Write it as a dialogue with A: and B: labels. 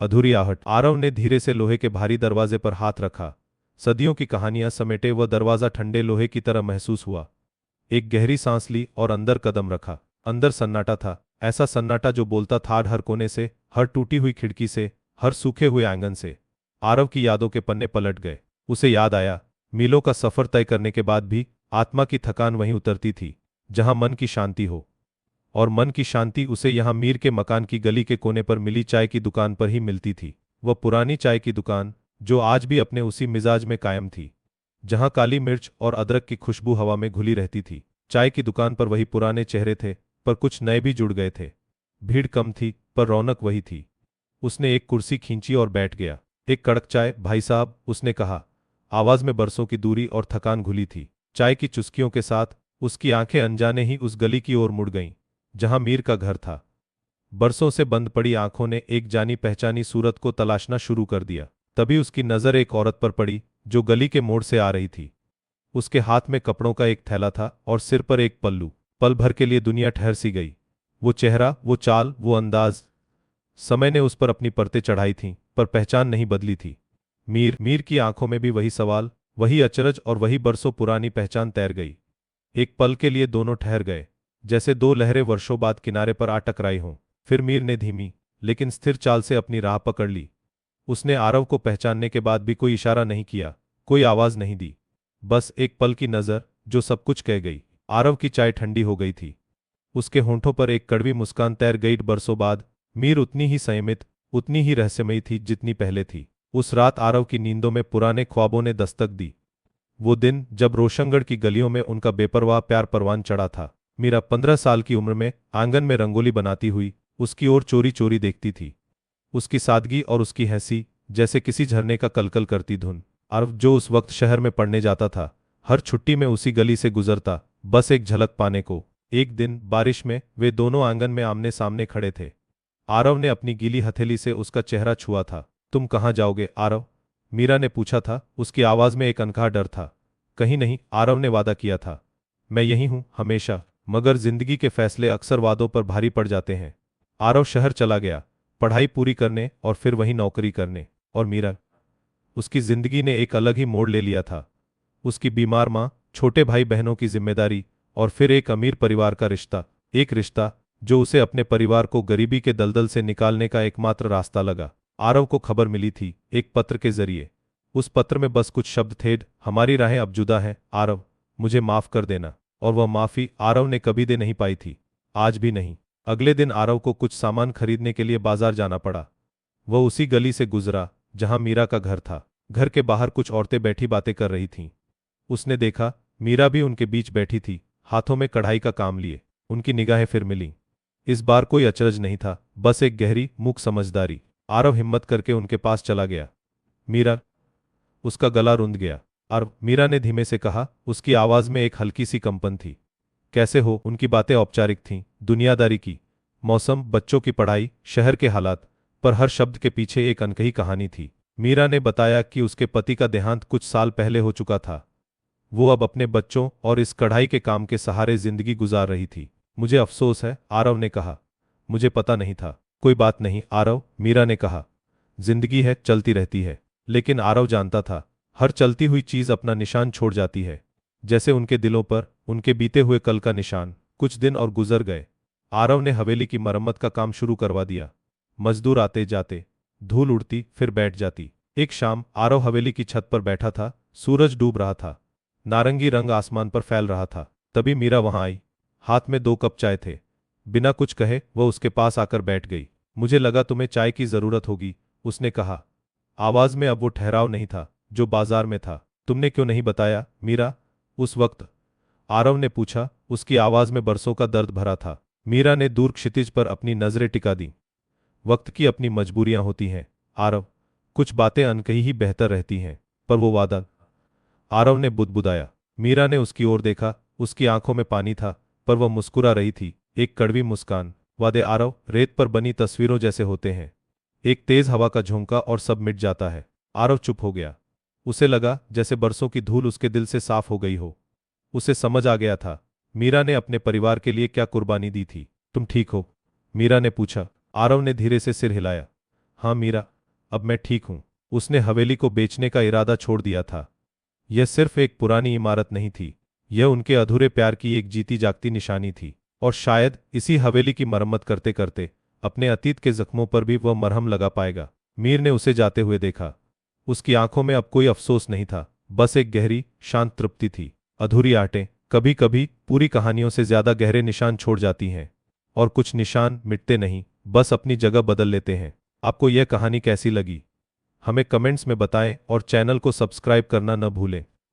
A: अधूरी आहट। आरव ने धीरे से लोहे के भारी दरवाजे पर हाथ रखा। सदियों की कहानियां समेटे वह दरवाजा ठंडे लोहे की तरह महसूस हुआ। एक गहरी सांस ली और अंदर कदम रखा। अंदर सन्नाटा था, ऐसा सन्नाटा जो बोलता था हर कोने से, हर टूटी हुई खिड़की से, हर सूखे हुए आंगन से। आरव की यादों के पन्ने पलट गए। उसे याद आया, मीलों का सफर तय करने के बाद भी आत्मा की थकान वहीं उतरती थी जहां मन की शांति हो। और मन की शांति उसे यहां मीर के मकान की गली के कोने पर मिली चाय की दुकान पर ही मिलती थी। वह पुरानी चाय की दुकान जो आज भी अपने उसी मिजाज में कायम थी, जहां काली मिर्च और अदरक की खुशबू हवा में घुली रहती थी। चाय की दुकान पर वही पुराने चेहरे थे, पर कुछ नए भी जुड़ गए थे। भीड़ कम थी, पर रौनक वही थी। उसने एक कुर्सी खींची और बैठ गया। एक कड़क चाय भाई साहब, उसने कहा। आवाज में बरसों की दूरी और थकान घुली थी। चाय की चुस्कियों के साथ उसकी आंखें अनजाने ही उस गली की ओर मुड़ गईं जहां मीर का घर था। बरसों से बंद पड़ी आंखों ने एक जानी पहचानी सूरत को तलाशना शुरू कर दिया। तभी उसकी नजर एक औरत पर पड़ी जो गली के मोड़ से आ रही थी। उसके हाथ में कपड़ों का एक थैला था और सिर पर एक पल्लू। पल भर के लिए दुनिया ठहर सी गई। वो चेहरा, वो चाल, वो अंदाज। समय ने उस पर अपनी परतें चढ़ाई थीं, पर पहचान नहीं बदली थी। मीर की आंखों में भी वही सवाल, वही अचरज और वही बरसों पुरानी पहचान तैर गई। एक पल के लिए दोनों ठहर गए, जैसे दो लहरें वर्षों बाद किनारे पर आ टकराई हों। फिर मीर ने धीमी लेकिन स्थिर चाल से अपनी राह पकड़ ली। उसने आरव को पहचानने के बाद भी कोई इशारा नहीं किया, कोई आवाज नहीं दी। बस एक पल की नजर जो सब कुछ कह गई। आरव की चाय ठंडी हो गई थी। उसके होंठों पर एक कड़वी मुस्कान तैर गई। बरसों बाद मीर उतनी ही संयमित, उतनी ही रहस्यमयी थी जितनी पहले थी। उस रात आरव की नींदों में पुराने ख्वाबों ने दस्तक दी। वो दिन जब रोशनगढ़ की गलियों में उनका बेपरवाह प्यार परवान चढ़ा था। मीरा 15 साल की उम्र में आंगन में रंगोली बनाती हुई उसकी ओर चोरी चोरी देखती थी। उसकी सादगी और उसकी हंसी जैसे किसी झरने का कलकल करती धुन। आरव जो उस वक्त शहर में पढ़ने जाता था, हर छुट्टी में उसी गली से गुजरता, बस एक झलक पाने को। एक दिन बारिश में वे दोनों आंगन में आमने सामने खड़े थे। आरव ने अपनी गीली हथेली से उसका चेहरा छुआ था। तुम कहाँ जाओगे आरव? मीरा ने पूछा था। उसकी आवाज में एक अनकहा डर था। कहीं नहीं, आरव ने वादा किया था। मैं यही हूं हमेशा। मगर जिंदगी के फैसले अक्सर वादों पर भारी पड़ जाते हैं। आरव शहर चला गया, पढ़ाई पूरी करने और फिर वहीं नौकरी करने। और मीरा, उसकी जिंदगी ने एक अलग ही मोड़ ले लिया था। उसकी बीमार माँ, छोटे भाई बहनों की जिम्मेदारी और फिर एक अमीर परिवार का रिश्ता। एक रिश्ता जो उसे अपने परिवार को गरीबी के दलदल से निकालने का एकमात्र रास्ता लगा। आरव को खबर मिली थी, एक पत्र के जरिए। उस पत्र में बस कुछ शब्द थे। हमारी राहें अब जुदा हैं आरव, मुझे माफ कर देना। और वह माफी आरव ने कभी दे नहीं पाई थी, आज भी नहीं। अगले दिन आरव को कुछ सामान खरीदने के लिए बाजार जाना पड़ा। वह उसी गली से गुजरा जहां मीरा का घर था। घर के बाहर कुछ औरतें बैठी बातें कर रही थीं। उसने देखा, मीरा भी उनके बीच बैठी थी, हाथों में कढ़ाई का काम लिए। उनकी निगाहें फिर मिलीं। इस बार कोई अचरज नहीं था, बस एक गहरी मूक समझदारी। आरव हिम्मत करके उनके पास चला गया। मीरा, उसका गला रुंध गया। आरव, मीरा ने धीमे से कहा। उसकी आवाज में एक हल्की सी कंपन थी। कैसे हो? उनकी बातें औपचारिक थीं, दुनियादारी की। मौसम, बच्चों की पढ़ाई, शहर के हालात, पर हर शब्द के पीछे एक अनकही कहानी थी। मीरा ने बताया कि उसके पति का देहांत कुछ साल पहले हो चुका था। वो अब अपने बच्चों और इस कढ़ाई के काम के सहारे जिंदगी गुजार रही थी। मुझे अफसोस है, आरव ने कहा। मुझे पता नहीं था। कोई बात नहीं आरव, मीरा ने कहा। जिंदगी है, चलती रहती है। लेकिन आरव जानता था, हर चलती हुई चीज अपना निशान छोड़ जाती है, जैसे उनके दिलों पर उनके बीते हुए कल का निशान। कुछ दिन और गुजर गए। आरव ने हवेली की मरम्मत का काम शुरू करवा दिया। मजदूर आते जाते, धूल उड़ती फिर बैठ जाती। एक शाम आरव हवेली की छत पर बैठा था। सूरज डूब रहा था, नारंगी रंग आसमान पर फैल रहा था। तभी मीरा वहां आई। हाथ में 2 कप चाय थे। बिना कुछ कहे वह उसके पास आकर बैठ गई। मुझे लगा तुम्हें चाय की जरूरत होगी, उसने कहा। आवाज में अब वो ठहराव नहीं था जो बाजार में था। तुमने क्यों नहीं बताया मीरा, उस वक्त? आरव ने पूछा। उसकी आवाज में बरसों का दर्द भरा था। मीरा ने दूर क्षितिज पर अपनी नजरें टिका दी। वक्त की अपनी मजबूरियां होती हैं आरव, कुछ बातें अनकही ही बेहतर रहती हैं। पर वो वादा? आरव ने बुदबुदाया। मीरा ने उसकी ओर देखा। उसकी आंखों में पानी था, पर वह मुस्कुरा रही थी, एक कड़वी मुस्कान। वादे आरव रेत पर बनी तस्वीरों जैसे होते हैं। एक तेज हवा का झोंका और सब मिट जाता है। आरव चुप हो गया। उसे लगा जैसे बरसों की धूल उसके दिल से साफ हो गई हो। उसे समझ आ गया था, मीरा ने अपने परिवार के लिए क्या कुर्बानी दी थी। तुम ठीक हो? मीरा ने पूछा। आरव ने धीरे से सिर हिलाया। हाँ मीरा, अब मैं ठीक हूं। उसने हवेली को बेचने का इरादा छोड़ दिया था। यह सिर्फ एक पुरानी इमारत नहीं थी, यह उनके अधूरे प्यार की एक जीती जागती निशानी थी। और शायद इसी हवेली की मरम्मत करते करते अपने अतीत के जख्मों पर भी वह मरहम लगा पाएगा। मीर ने उसे जाते हुए देखा। उसकी आंखों में अब कोई अफसोस नहीं था, बस एक गहरी शांत तृप्ति थी। अधूरी आटें कभी कभी पूरी कहानियों से ज्यादा गहरे निशान छोड़ जाती हैं। और कुछ निशान मिटते नहीं, बस अपनी जगह बदल लेते हैं। आपको यह कहानी कैसी लगी हमें कमेंट्स में बताएं और चैनल को सब्सक्राइब करना न भूलें।